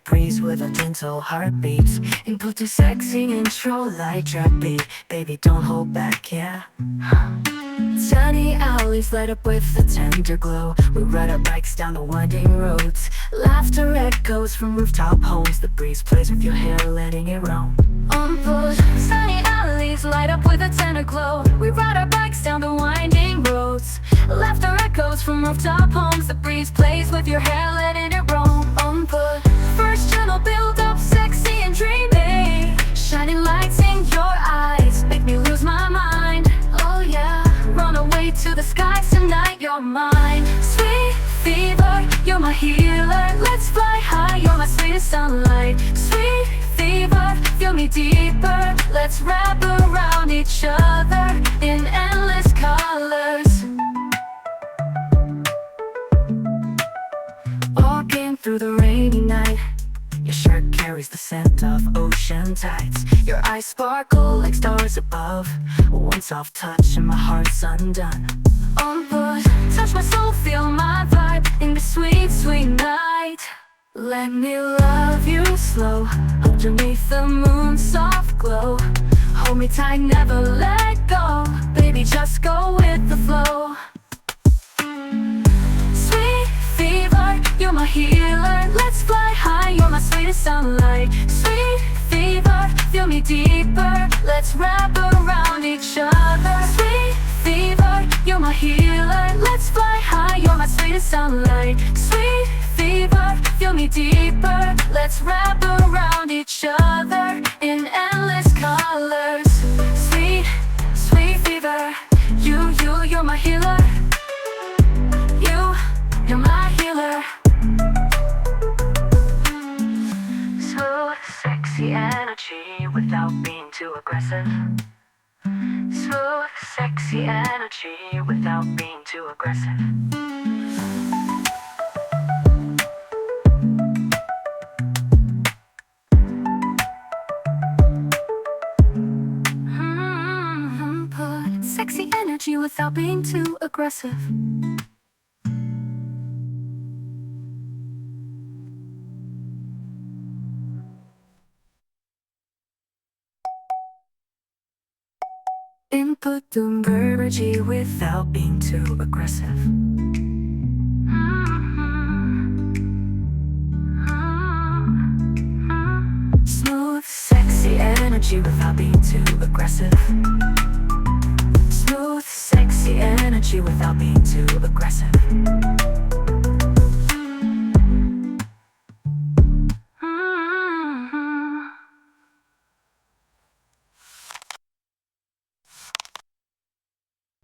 breeze with a gentle heartbeat. Input to sexy intro like trap beat. Baby, don't hold back, yeah. Sunny alleys light up with a tender glow. We ride our bikes down the winding roads. Laughter echoes from rooftop homes. The breeze plays with your hair, letting it roam. On foot, sunny alleys light up with a tender glow. We ride our bikes down the winding roads. Laughter echoes from rooftop homes. The breeze plays with your hair, letting it roam. On foot, first channel build up, sexy and dreamy. Shining lights in your eyes make me lose my mind. Oh yeah, run away to the skies tonight, you're mine. Sweet fever, you're my healer. Let's fly high, you're my sweetest sunlight. Sweet fever, feel me deeper. Let's wrap around each other in endless colors. Walking through the rainy night, your shirt carries the scent of ocean tides. Your eyes sparkle like stars above. One soft touch and my heart's undone. On foot, touch my soul, feel my vibe in the sweet, sweet night. Let me love you slow, underneath the moon's soft glow. Hold me tight, never let go. Baby, just go with the flow. Sweet fever, you're my healer. Let's fly high, you're my sweetest sunlight. Sweet fever, feel me deeper. Let's wrap around each other. Sweet fever, you're my healer. Let's fly high, you're my sweetest sunlight. Sweet fever, feel me deeper. Let's wrap around each other in endless colors. Sweet, sweet fever, you're my healer. You're my healer. Smooth, sexy energy without being too aggressive. Smooth, sexy energy without being too aggressive. Put sexy energy without being too aggressive. Input the energy without being too aggressive. Smooth, sexy energy without being too aggressive. Smooth, sexy energy without being too aggressive.